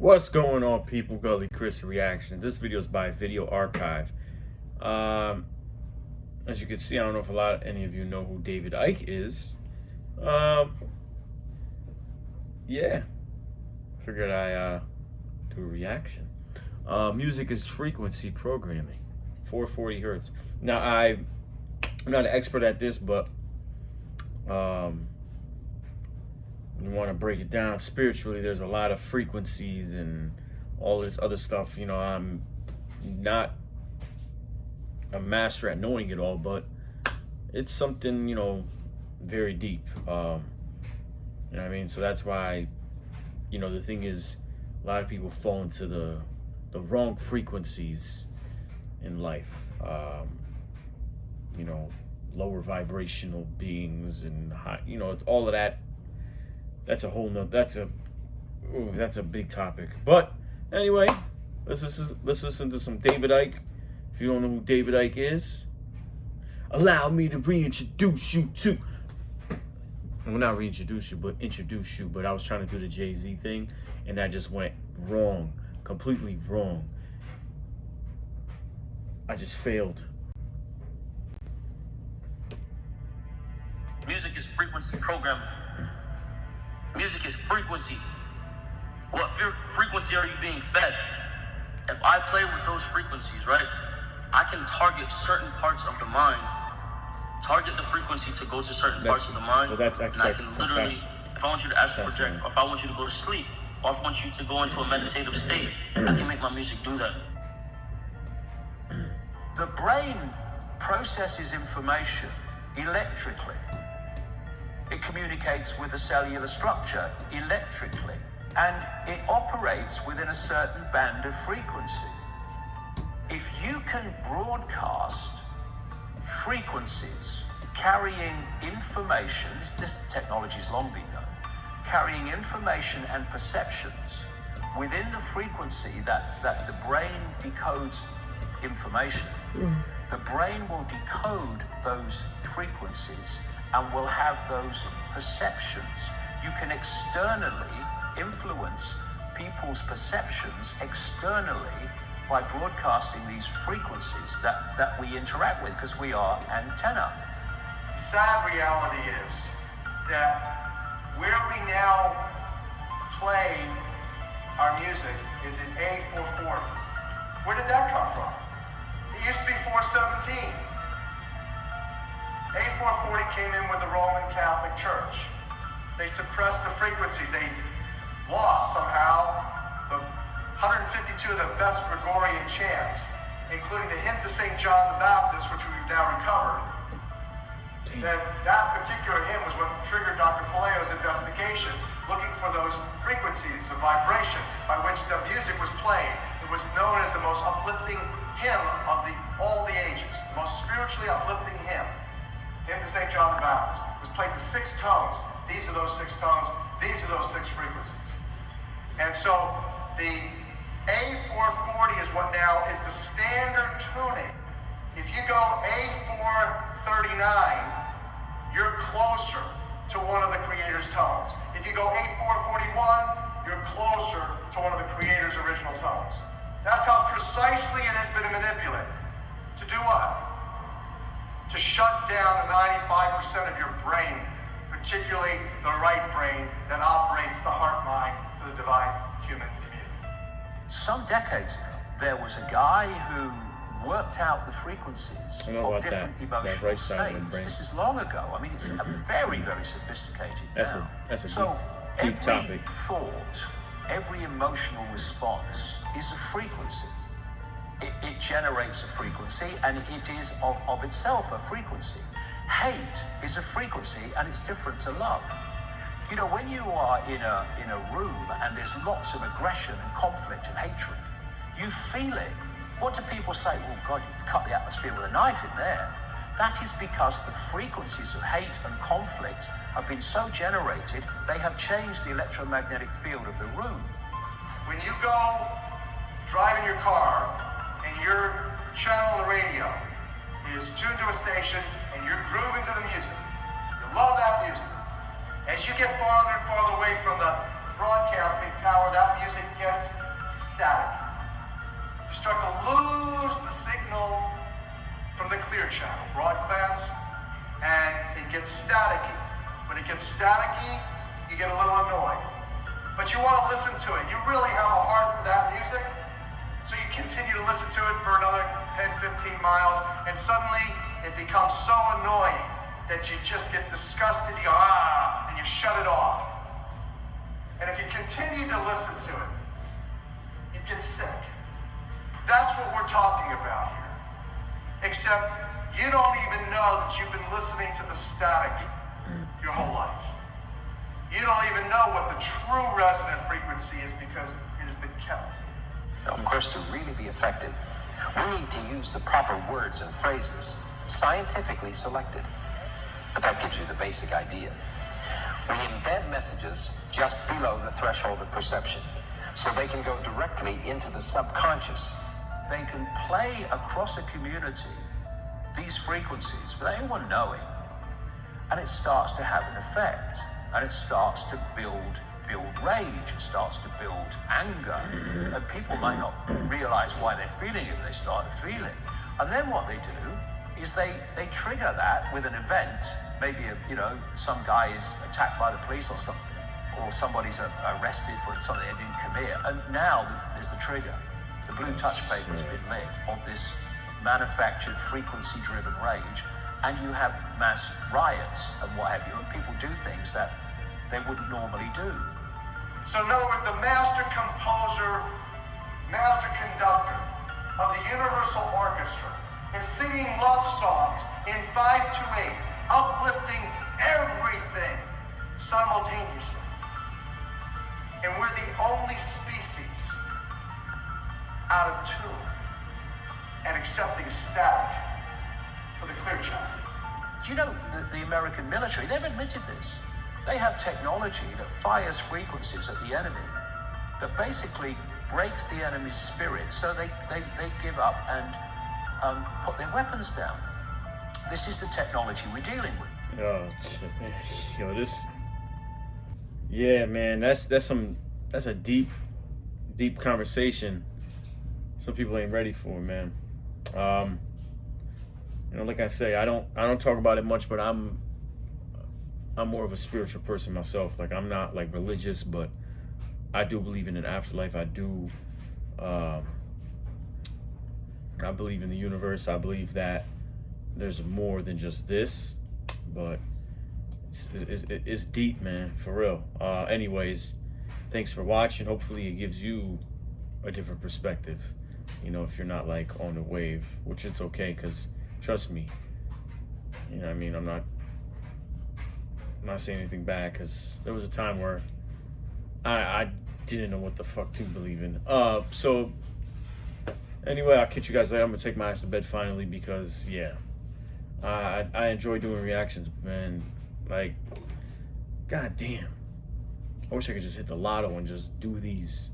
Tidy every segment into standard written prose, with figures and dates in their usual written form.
What's going on, people? Gully Chris Reactions. This video is by Video Archive. As you can see, I don't know if any of you know who David Icke is. Yeah, figured I do a reaction. Music is frequency programming, 440 hertz. Now I'm not an expert at this, but you want to break it down spiritually, there's a lot of frequencies and all this other stuff. You know, I'm not a master at knowing it all, but it's something, you know, very deep. You know what I mean? So that's why, you know, the thing is, a lot of people fall into the wrong frequencies in life. You know, lower vibrational beings and high, you know, all of that. That's a whole nother, that's a big topic. But anyway, let's listen to some David Icke. If you don't know who David Icke is, allow me to reintroduce you to, well, not reintroduce you, but introduce you. But I was trying to do the Jay-Z thing, and I just went wrong, completely wrong. I just failed. Music is frequency programming. Music is frequency. What frequency are you being fed? If I play with those frequencies, right, I can target certain parts of the mind, target the frequency to go to certain parts of the mind. Well, that's and I can literally, if I want you to astral project, or if I want you to go to sleep, or if I want you to go into a meditative state, I can make my music do that. The brain processes information electrically. It communicates with the cellular structure electrically, and it operates within a certain band of frequency. If you can broadcast frequencies carrying information, this technology has long been known, carrying information and perceptions within the frequency that the brain decodes information, the brain will decode those frequencies and will have those perceptions. You can externally influence people's perceptions externally by broadcasting these frequencies that we interact with, because we are antenna. The sad reality is that where we now play our music is in A440. Where did that come from? It used to be 417. A440 came in with the Roman Catholic Church. They suppressed the frequencies. They lost somehow the 152 of the best Gregorian chants, including the hymn to St. John the Baptist, which we've now recovered. That particular hymn was what triggered Dr. Palaio's investigation, looking for those frequencies of vibration by which the music was played. It was known as the most uplifting hymn of all the ages, the most spiritually uplifting hymn. Hymn to St. John the Baptist. It was played to 6 tones. These are those 6 tones. These are those 6 frequencies. And so the A440 is what now is the standard tuning. If you go A439, you're closer to one of the Creator's tones. If you go A441, you're closer to one of the Creator's original tones. That's how precisely it has been manipulated. To do what? To shut down the 95% of your brain, particularly the right brain that operates the heart-mind to the divine human community. Some decades ago, there was a guy who worked out the frequencies of different emotional states. This is long ago. I mean, it's very, very sophisticated now. That's a so deep every topic. thought, every emotional response is a frequency. It generates a frequency, and it is of itself a frequency. Hate is a frequency, and it's different to love. You know, when you are in a room and there's lots of aggression and conflict and hatred, you feel it. What do people say? Oh God, you can cut the atmosphere with a knife in there. That is because the frequencies of hate and conflict have been so generated, they have changed the electromagnetic field of the room. When you go driving your car, and your channel on the radio is tuned to a station, and you're grooving to the music. You love that music. As you get farther and farther away from the broadcasting tower, that music gets static. You start to lose the signal from the clear channel, broadcast, and it gets staticky. When it gets staticky, you get a little annoyed. But you want to listen to it. You really have a heart for that music, so you continue to listen to it for another 10, 15 miles, and suddenly it becomes so annoying that you just get disgusted, you go, and you shut it off. And if you continue to listen to it, you get sick. That's what we're talking about here. Except you don't even know that you've been listening to the static your whole life. You don't even know what the true resonant frequency is because it has been kept. Of course, to really be effective, we need to use the proper words and phrases, scientifically selected. But that gives you the basic idea. We embed messages just below the threshold of perception, so they can go directly into the subconscious. They can play across a community these frequencies without anyone knowing, and it starts to have an effect, and it starts to build rage, it starts to build anger, and people might not realize why they're feeling it, but they start to feel it. And then what they do is they trigger that with an event. Maybe some guy is attacked by the police or something, or somebody's arrested for something they didn't commit, and now there's the trigger. The blue touch paper has been lit of this manufactured frequency-driven rage, and you have mass riots and what have you, and people do things that they wouldn't normally do. So in other words, the master composer, master conductor of the Universal Orchestra is singing love songs in 5/8, uplifting everything simultaneously. And we're the only species out of tune and accepting static for the clear channel. Do you know that the American military, they've admitted this. They have technology that fires frequencies at the enemy that basically breaks the enemy's spirit, so they give up and put their weapons down. This is the technology we're dealing with. Yeah, man, that's a deep conversation. Some people ain't ready for it, man. Like I say, I don't talk about it much, but I'm more of a spiritual person myself. Like, I'm not like religious, but I do believe in an afterlife. I do. I believe in the universe. I believe that there's more than just this, but it's deep, man, for real. Anyways, thanks for watching. Hopefully it gives you a different perspective, if you're not like on the wave, which it's okay, because trust me, I mean, I'm not saying anything bad, because there was a time where I didn't know what the fuck to believe in. So anyway, I'll catch you guys later. I'm gonna take my ass to bed finally, because I enjoy doing reactions, man. Like, god damn, I wish I could just hit the lotto and just do these.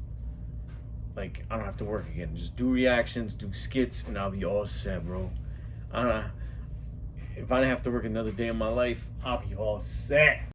Like, I don't have to work again. Just do reactions, do skits, and I'll be all set, bro. If I didn't have to work another day in my life, I'll be all set.